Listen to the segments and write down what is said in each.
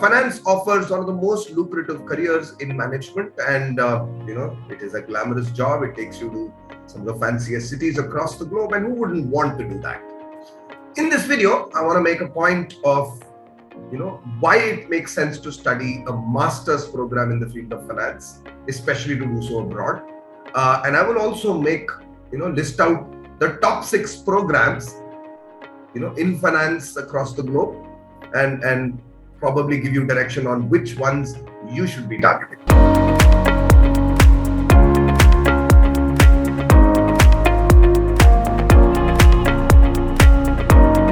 Finance offers one of the most lucrative careers in management, and it is a glamorous job. It takes you to some of the fanciest cities across the globe, and who wouldn't want to do that? In this video, I want to make a point of why it makes sense to study a master's program in the field of finance, especially to do so abroad. And I will also list out the top 6 programs in finance across the globe, and probably give you direction on which ones you should be targeting.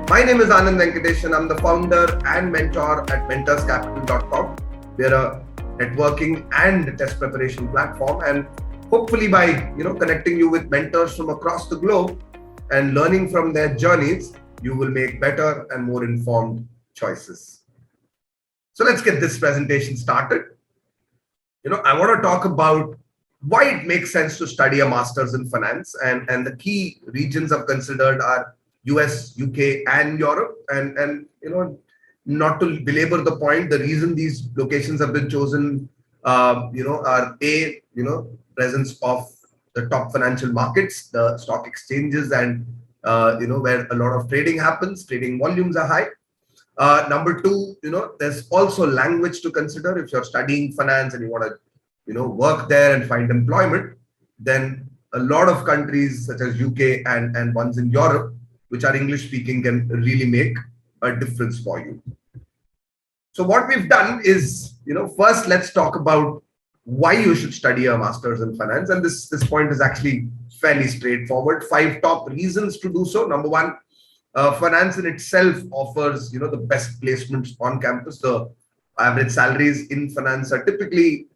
My name is Anand Venkatesan. I'm the founder and mentor at mentorscapital.com. We're a networking and test preparation platform, and hopefully by connecting you with mentors from across the globe and learning from their journeys, you will make better and more informed choices. So let's get this presentation started. I want to talk about why it makes sense to study a master's in finance, and the key regions I've considered are US, UK, and Europe. And not to belabor the point, the reason these locations have been chosen, are presence of the top financial markets, the stock exchanges, and where a lot of trading happens. Trading volumes are high. Number 2, there's also language to consider. If you're studying finance and you want to, work there and find employment, then a lot of countries such as UK and ones in Europe, which are English speaking, can really make a difference for you. So what we've done is, first let's talk about why you should study a master's in finance. And this point is actually fairly straightforward. 5 top reasons to do so. Number 1, finance in itself offers, the best placements on campus. The average salaries in finance are typically,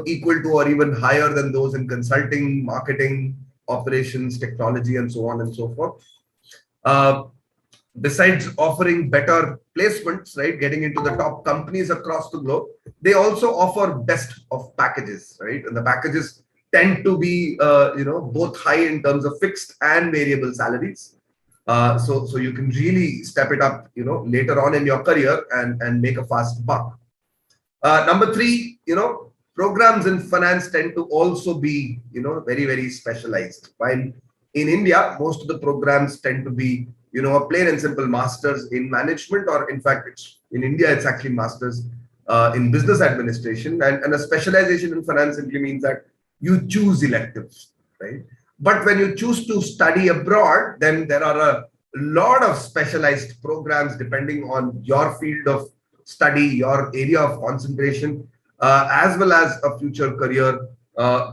equal to or even higher than those in consulting, marketing, operations, technology, and so on and so forth. Besides offering better placements, right, getting into the top companies across the globe, they also offer best of packages, right? And the packages tend to be, both high in terms of fixed and variable salaries. So you can really step it up, later on in your career and make a fast buck. Number 3, programs in finance tend to also be, very, very specialized. While in India, most of the programs tend to be, a plain and simple master's in management, or in fact, in India, it's actually master's in business administration, and a specialization in finance simply means that you choose electives, right? But when you choose to study abroad, then there are a lot of specialized programs depending on your field of study, your area of concentration, as well as a future career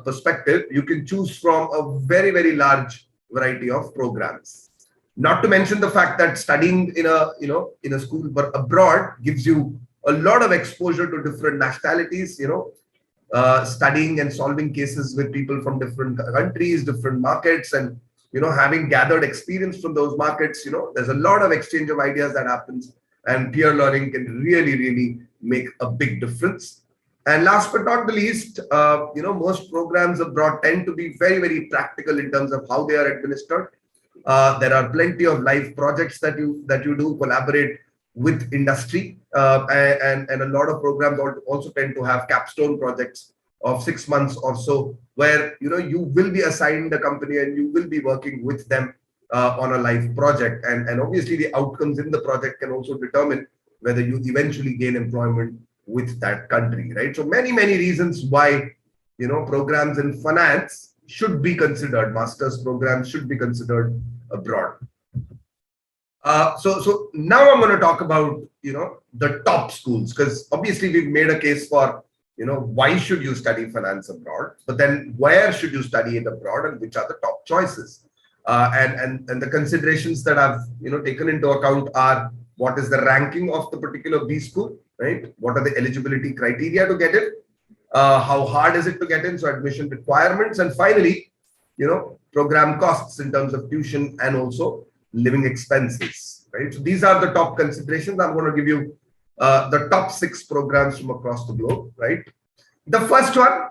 perspective. You can choose from a very, very large variety of programs. Not to mention the fact that studying in a school but abroad gives you a lot of exposure to different nationalities, studying and solving cases with people from different countries, different markets, and having gathered experience from those markets, there's a lot of exchange of ideas that happens, and peer learning can really, really make a big difference. And last but not the least, most programs abroad tend to be very, very practical in terms of how they are administered. There are plenty of live projects that you do, collaborate with industry, and a lot of programs also tend to have capstone projects of 6 months or so, where you will be assigned a company and you will be working with them on a live project, and obviously the outcomes in the project can also determine whether you eventually gain employment with that country, right? So many reasons why programs in finance should be considered, master's programs should be considered abroad. So now I'm going to talk about the top schools, because obviously we've made a case for why should you study finance abroad, but then where should you study it abroad, and which are the top choices, and the considerations that I've taken into account are: what is the ranking of the particular B school, right? What are the eligibility criteria to get it? How hard is it to get in? So admission requirements, and finally, program costs in terms of tuition and also living expenses, right? So these are the top considerations. I'm going to give you the top 6 programs from across the globe, right? The first one,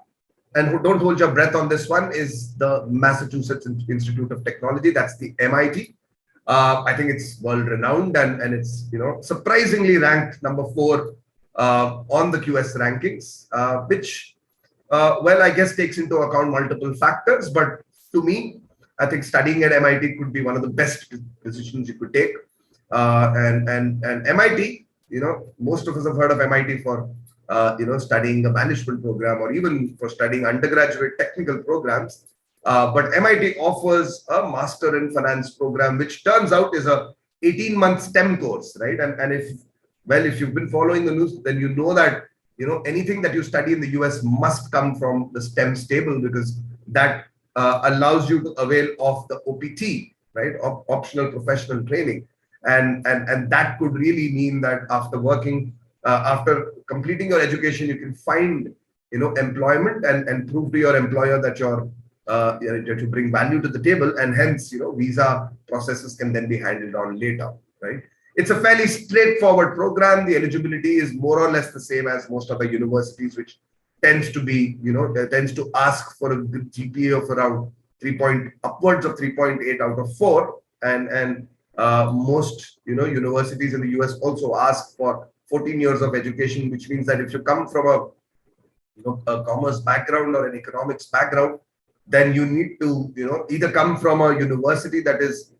and don't hold your breath on this one, is the Massachusetts Institute of Technology. That's the MIT. I think it's world renowned, and it's surprisingly ranked number 4 on the QS rankings, which, well, I guess takes into account multiple factors. But to me, I think studying at MIT could be one of the best decisions you could take. And MIT, most of us have heard of MIT for studying a management program or even for studying undergraduate technical programs. But MIT offers a Master in Finance program, which turns out is a 18-month STEM course, right? And if you've been following the news, then you know that anything that you study in the US must come from the STEM stable, because that allows you to avail of the OPT, right? Optional professional training, and that could really mean that after completing your education, you can find employment and prove to your employer that you bring value to the table, and hence visa processes can then be handled on later, right? It's a fairly straightforward program. The eligibility is more or less the same as most other universities, which tends to ask for a good GPA of around upwards of 3.8 out of 4, and most universities in the US also ask for 14 years of education, which means that if you come from a commerce background or an economics background, then you need to either come from a university that is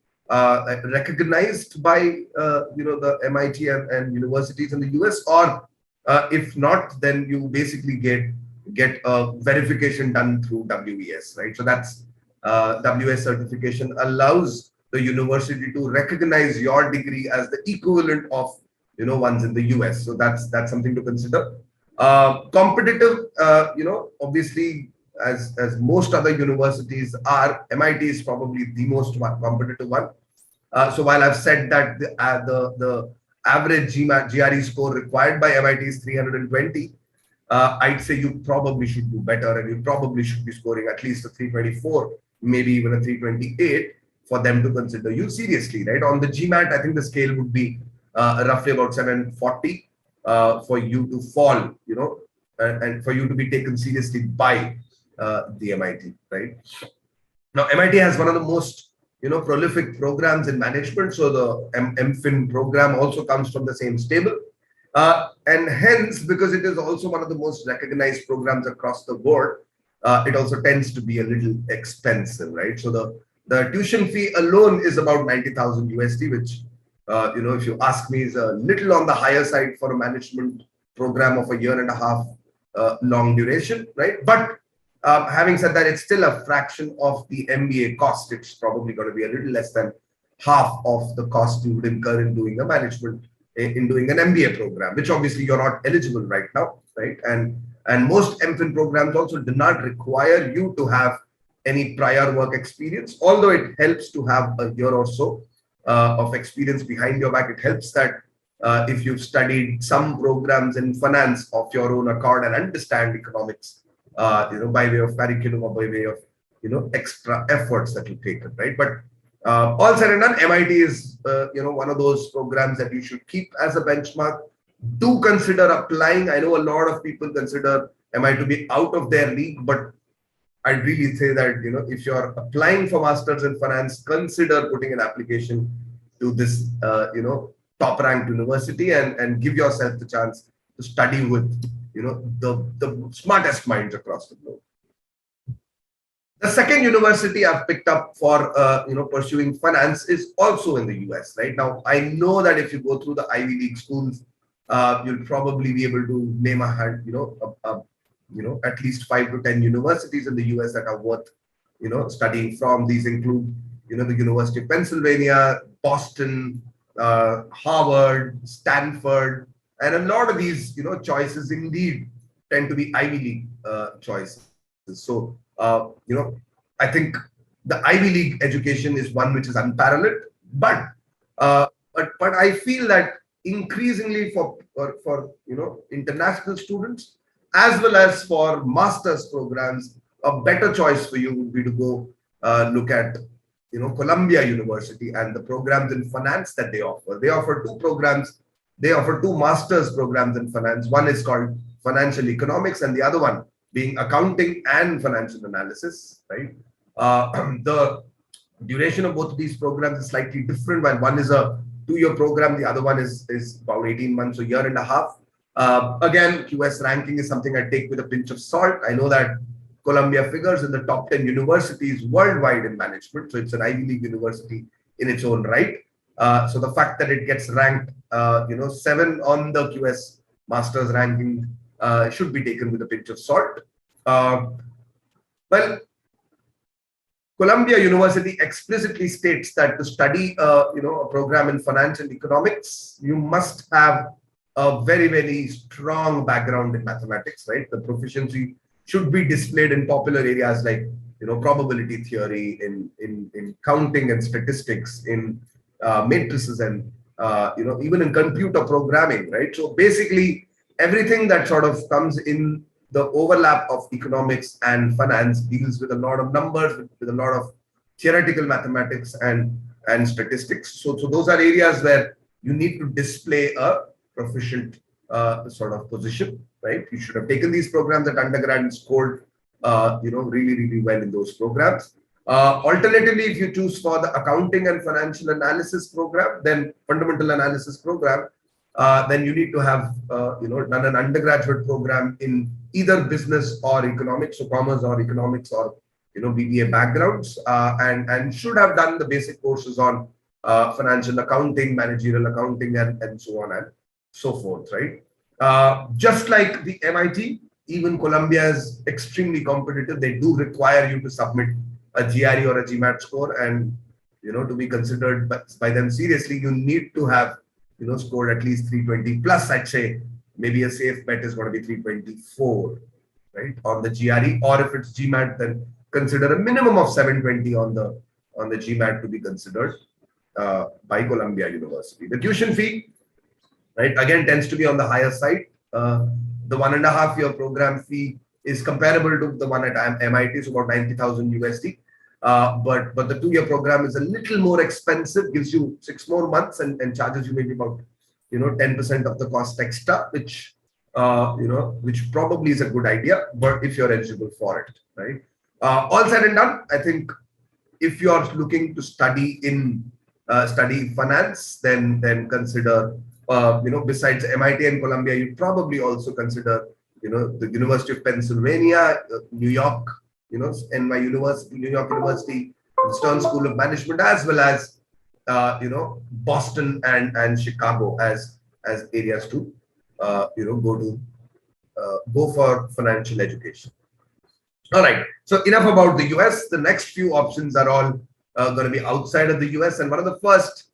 recognized by the MIT and universities in the US, or if not, then you basically get a verification done through WES, right? So that's WS certification allows the university to recognize your degree as the equivalent of ones in the US. So that's something to consider. Competitive, obviously, as most other universities are, MIT is probably the most competitive one. So while I've said that the average GRE score required by MIT is 320, I'd say you probably should do better, and you probably should be scoring at least a 324, maybe even a 328 for them to consider you seriously, right? On the GMAT, I think the scale would be roughly about 740 for you to fall, and for you to be taken seriously by the MIT, right? Now, MIT has one of the most prolific programs in management. So the MFin program also comes from the same stable. And hence, because it is also one of the most recognized programs across the board, it also tends to be a little expensive, right? So the tuition fee alone is about 90,000 USD, which, if you ask me, is a little on the higher side for a management program of a year and a half long duration, right? But having said that, it's still a fraction of the MBA cost. It's probably going to be a little less than half of the cost you would incur in doing an MBA program, which obviously you're not eligible right now, right? And most MFin programs also do not require you to have any prior work experience, although it helps to have a year or so of experience behind your back. It helps that if you've studied some programs in finance of your own accord and understand economics, by way of curriculum or by way of extra efforts that you take, right? But all said and done, MIT is one of those programs that you should keep as a benchmark. Do consider applying. I know a lot of people consider MIT to be out of their league, but I'd really say that if you're applying for masters in finance, consider putting an application to this top ranked university and give yourself the chance to study with the smartest minds across the globe. The second university I've picked up for pursuing finance is also in the US. Right now, I know that if you go through the Ivy League schools, you'll probably be able to name at least 5 to 10 universities in the US that are worth studying from. These include the University of Pennsylvania, Boston, Harvard, Stanford, and a lot of these choices indeed tend to be Ivy League choices. So I think the Ivy League education is one which is unparalleled, but I feel that increasingly for international students as well as for master's programs, a better choice for you would be to go look at Columbia University and the programs in finance that they offer. They offer 2 programs. They offer 2 master's programs in finance. One is called financial economics, and the other one being accounting and financial analysis, right? The duration of both of these programs is slightly different. While one is a 2-year program, the other one is about 18 months, a year and a half. Again, QS ranking is something I take with a pinch of salt. I know that Columbia figures in the top 10 universities worldwide in management. So it's an Ivy League university in its own right. So the fact that it gets ranked, 7 on the QS Masters ranking should be taken with a pinch of salt. Well, Columbia University explicitly states that to study, a program in finance and economics, you must have a very, very strong background in mathematics, right? The proficiency should be displayed in popular areas like, probability theory, in counting and statistics, in matrices, and even in computer programming, right? So basically, everything that sort of comes in the overlap of economics and finance deals with a lot of numbers, with a lot of theoretical mathematics and statistics. So those are areas where you need to display a proficient sort of position, right? You should have taken these programs at undergrad and scored, really, really well in those programs. Alternatively, if you choose for the accounting and financial analysis program, then fundamental analysis program, then you need to have done an undergraduate program in either business or economics, so commerce or economics, or BBA backgrounds, and should have done the basic courses on financial accounting, managerial accounting, and so on and so forth, right? Just like the MIT, even Columbia is extremely competitive. They do require you to submit a GRE or a GMAT score, and to be considered by them seriously, you need to have scored at least 320 plus. I'd say maybe a safe bet is going to be 324, right, on the GRE, or if it's GMAT, then consider a minimum of 720 on the GMAT to be considered by Columbia University. The tuition fee, right, again tends to be on the higher side. The 1.5-year program fee is comparable to the one at MIT, so about 90,000 USD. But the 2-year program is a little more expensive, gives you 6 more months, and charges you maybe about 10% of the cost extra, which which probably is a good idea, but if you're eligible for it, right? All said and done, I think if you're looking to study finance, then consider besides MIT and Columbia, you probably also consider the University of Pennsylvania, New York, NY University, New York University, Stern School of Management, as well as Boston and Chicago as areas to go for financial education. All right, so enough about the US. The next few options are all going to be outside of the US, and one of the first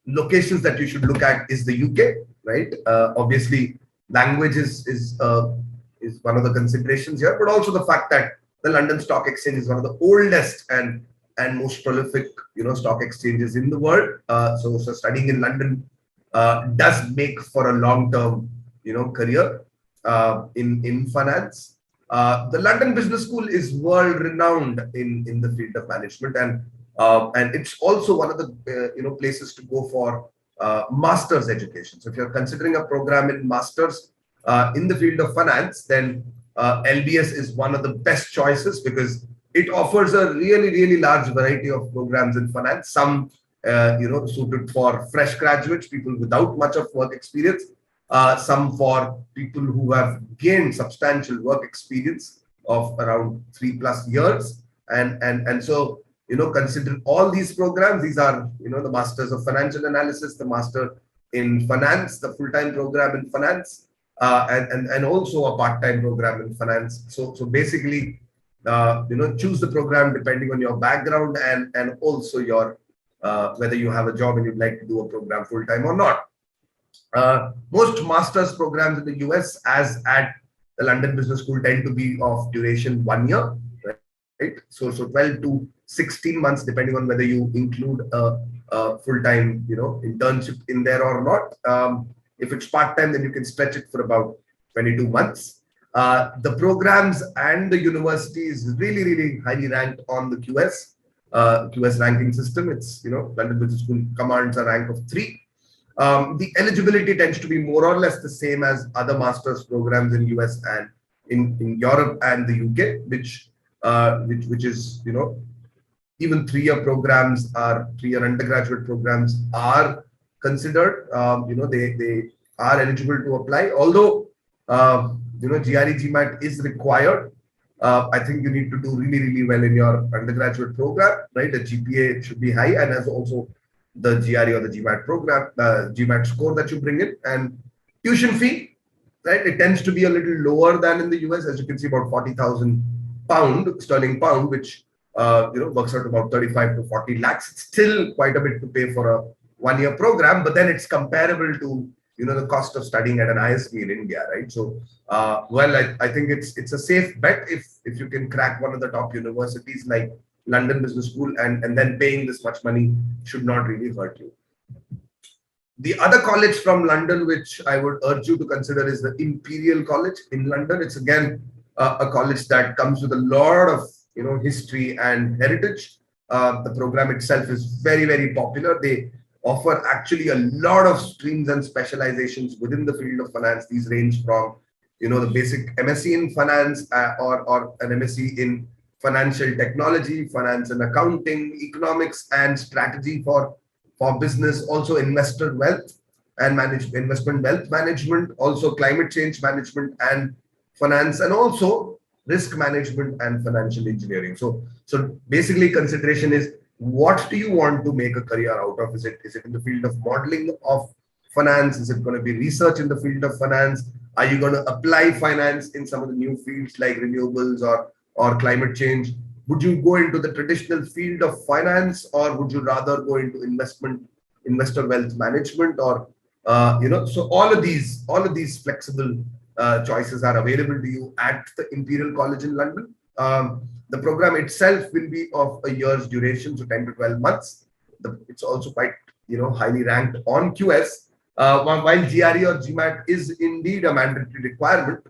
locations that you should look at is the UK, right? Obviously, language is one of the considerations here, but also the fact that the London Stock Exchange is one of the oldest and most prolific stock exchanges in the world. So studying in London does make for a long-term career in finance. The London Business School is world-renowned in the field of management, and it's also one of the places to go for master's education. So if you're considering a program in master's in the field of finance, then LBS is one of the best choices because it offers a really, really large variety of programs in finance. Some suited for fresh graduates, people without much of work experience. Some for people who have gained substantial work experience of around 3+ years, and so consider all these programs. These are the Masters of Financial Analysis, the Master in Finance, the full-time program in finance, and also a part-time program in finance. So basically, choose the program depending on your background and also your whether you have a job and you'd like to do a program full-time or not. Most master's programs in the US, as at the London Business School, tend to be of duration 1 year, right? So 12 to 16 months, depending on whether you include a full-time, internship in there or not. If it's part-time, then you can stretch it for about 22 months. The programs and the university is really, really highly ranked on the QS ranking system. It's, London Business School commands a rank of 3. The eligibility tends to be more or less the same as other master's programs in US and in Europe and the UK, which is, even 3-year programs are 3-year undergraduate programs are considered. are eligible to apply. Although GRE GMAT is required, I think you need to do really, really well in your undergraduate program, right? The GPA should be high, and as also the GRE or the GMAT program, the GMAT score that you bring in, and tuition fee, right? It tends to be a little lower than in the US, as you can see, about 40,000 pound, sterling pound, which works out about 35 to 40 lakhs. It's still quite a bit to pay for a 1 year program, but then it's comparable to the cost of studying at an ISB in India, right? So, I think it's a safe bet if you can crack one of the top universities like London Business School, and then paying this much money should not really hurt you. The other college from London, which I would urge you to consider, is the Imperial College in London. It's again a college that comes with a lot of history and heritage. The program itself is very, very popular. They offer actually a lot of streams and specializations within the field of finance. These range from the basic MSc in finance, or an MSc in financial technology, finance and accounting, economics and strategy for business, also investor wealth and investment wealth management, also climate change management and finance, and also risk management and financial engineering. So basically, consideration is, what do you want to make a career out of? Is it in the field of modeling of finance? Is it going to be research in the field of finance? Are you going to apply finance in some of the new fields like renewables or climate change? Would you go into the traditional field of finance, or would you rather go into investor wealth management, or so all of these flexible choices are available to you at the Imperial College in London. The program itself will be of a year's duration, so 10 to 12 months. It's also quite highly ranked on QS. While GRE or GMAT is indeed a mandatory requirement,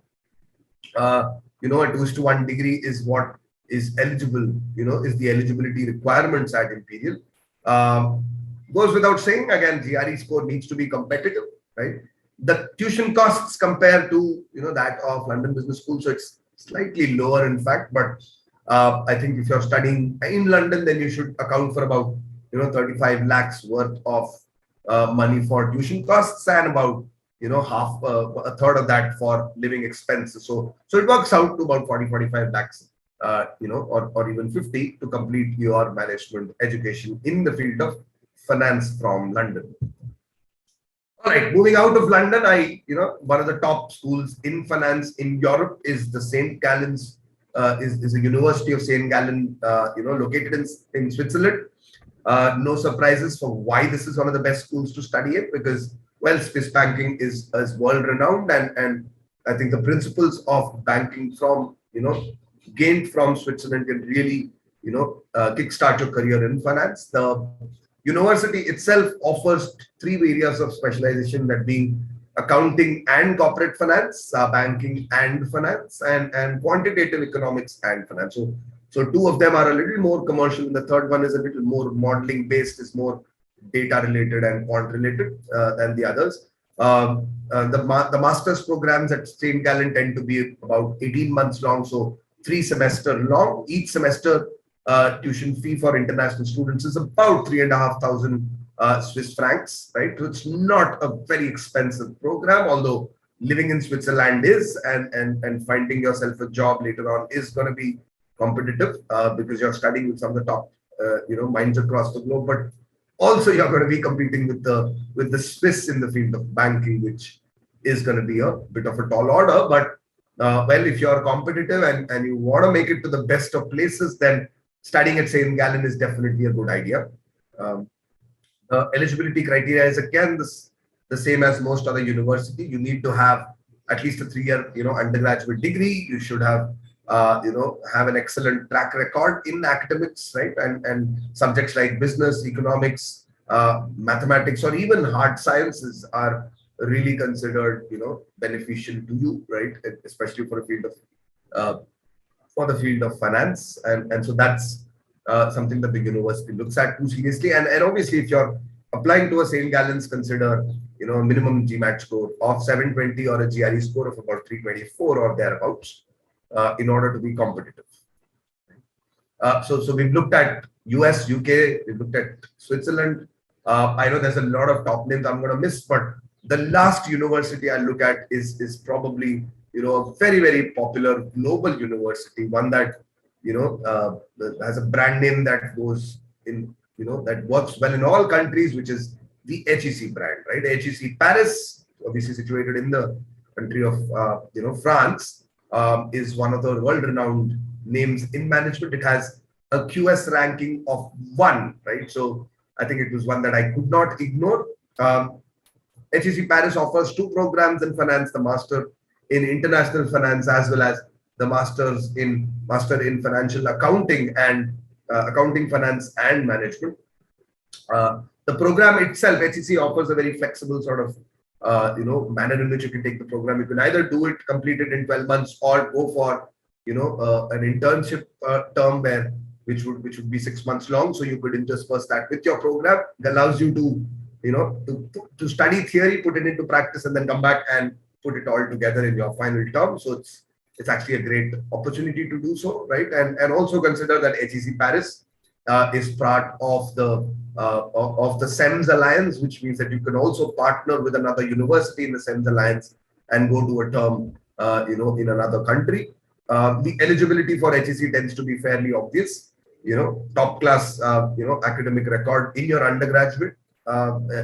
a 2:1 degree is what is eligible, is the eligibility requirements at Imperial. Goes without saying, again, GRE score needs to be competitive, right? The tuition costs compared to that of London Business School, so it's slightly lower, in fact. But I think if you're studying in London, then you should account for about 35 lakhs worth of money for tuition costs, and about half, a third of that for living expenses. So it works out to about 40-45 lakhs, or even 50 to complete your management education in the field of finance from London. All right, moving out of London, one of the top schools in finance in Europe is the St. Gallen's, is a University of St. Gallen, located in Switzerland. No surprises for why this is one of the best schools to study in, because, well, Swiss banking is world renowned, and I think the principles of banking from, gained from Switzerland can really, kickstart your career in finance. The university itself offers 3 areas of specialization, that being accounting and corporate finance, banking and finance, and quantitative economics and finance. So 2 of them are a little more commercial, and the third one is a little more modeling based, is more data related and quant related than the others. The master's programs at St. Gallen tend to be about 18 months long, so 3 semesters long. Each semester tuition fee for international students is about 3,500 Swiss francs, right? So it's not a very expensive program, although living in Switzerland is, and finding yourself a job later on is going to be competitive, because you're studying with some of the top minds across the globe, but also you're going to be competing with the Swiss in the field of banking, which is going to be a bit of a tall order. But well, if you're competitive and you want to make it to the best of places, then studying at St. Gallen is definitely a good idea. Eligibility criteria is again the same as most other university. You need to have at least a 3-year undergraduate degree. You should have have an excellent track record in academics, right? And subjects like business, economics, mathematics, or even hard sciences are really considered beneficial to you, right? Especially for a field of the field of finance, and so that's something that the university looks at too seriously. And obviously, if you're applying to a St. Gallen's, consider a minimum GMAT score of 720 or a GRE score of about 324 or thereabouts in order to be competitive. So we've looked at US, UK, we've looked at Switzerland. I know there's a lot of top names I'm going to miss, but The last university I look at is probably, a very, very popular global university, one that, has a brand name that goes in, that works well in all countries, which is the HEC brand, right? HEC Paris, obviously situated in the country of, France, is one of the world-renowned names in management. It has a QS ranking of 1, right? So I think it was one that I could not ignore. HEC Paris offers 2 programs in finance: the Master in International Finance, as well as the Master in Financial Accounting and Accounting, Finance, and Management. The program itself, HEC offers a very flexible sort of manner in which you can take the program. You can either do it, complete it in 12 months, or go for an internship term which would be 6 months long. So you could intersperse that with your program. It allows you to to study theory, put it into practice, and then come back and put it all together in your final term. So it's actually a great opportunity to do so, right? And also consider that HEC Paris is part of the SEMS Alliance, which means that you can also partner with another university in the SEMS Alliance and go to a term, in another country. The eligibility for HEC tends to be fairly obvious. Top class, academic record in your undergraduate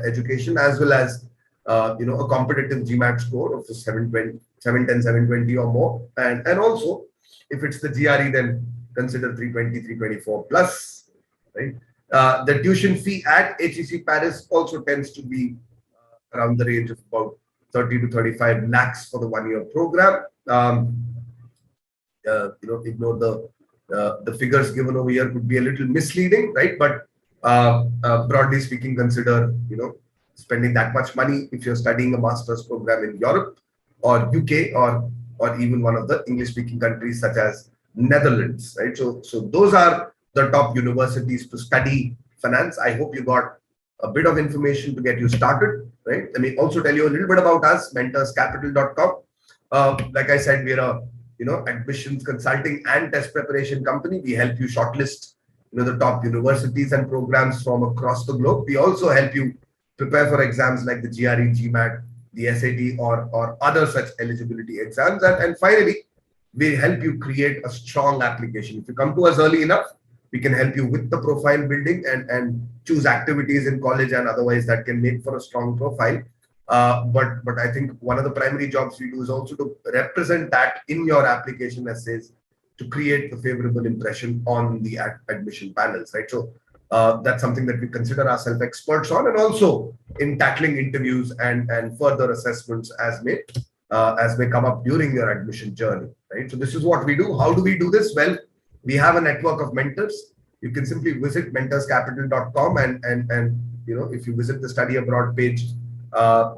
education, as well as a competitive GMAT score of 710, 720 or more, and also if it's the GRE, then consider 320, 324 plus, right? The tuition fee at HEC Paris also tends to be around the range of about 30 to 35 lakhs for the 1-year program. Ignore the figures given over here, could be a little misleading, right? But broadly speaking, consider spending that much money if you're studying a master's program in Europe or UK or even one of the English-speaking countries such as Netherlands, right? So those are the top universities to study finance. I hope you got a bit of information to get you started, right? Let me also tell you a little bit about us, mentorscapital.com. Like I said, we're a admissions consulting and test preparation company. We help you shortlist the top universities and programs from across the globe. We also help you prepare for exams like the GRE, GMAT, the SAT, or other such eligibility exams. And finally, we help you create a strong application. If you come to us early enough, we can help you with the profile building and choose activities in college and otherwise that can make for a strong profile. But I think one of the primary jobs we do is also to represent that in your application essays to create the favorable impression on the admission panels, right? So that's something that we consider ourselves experts on, and also in tackling interviews and further assessments as may come up during your admission journey, right? So this is what we do. How do we do this? Well, we have a network of mentors. You can simply visit mentorscapital.com and if you visit the study abroad page,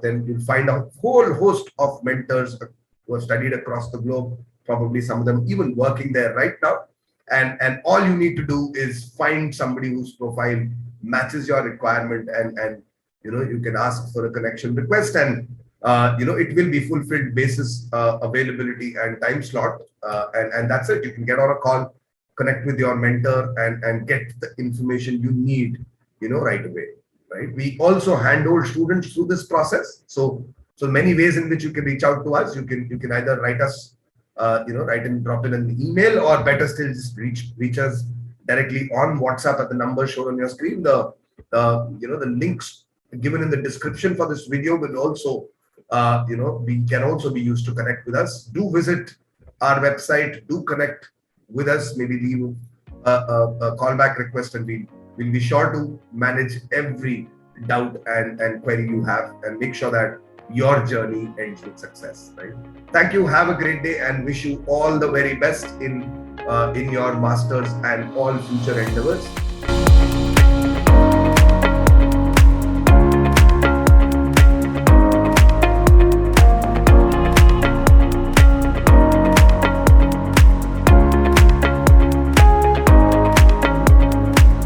then you'll find a whole host of mentors who have studied across the globe, probably some of them even working there right now. And all you need to do is find somebody whose profile matches your requirement, and you can ask for a connection request, and it will be fulfilled basis availability and time slot, and that's it. You can get on a call, connect with your mentor, and get the information you need right away, right? We also handhold students through this process. So many ways in which you can reach out to us. You can either write us drop in an email, or better still, just reach us directly on WhatsApp at the number shown on your screen. The links given in the description for this video will also can also be used to connect with us. Do visit our website, do connect with us, maybe leave a callback request, and we'll be sure to manage every doubt and query you have, and make sure that your journey ends with success, right? Thank you. Have a great day, and wish you all the very best in your masters and all future endeavors.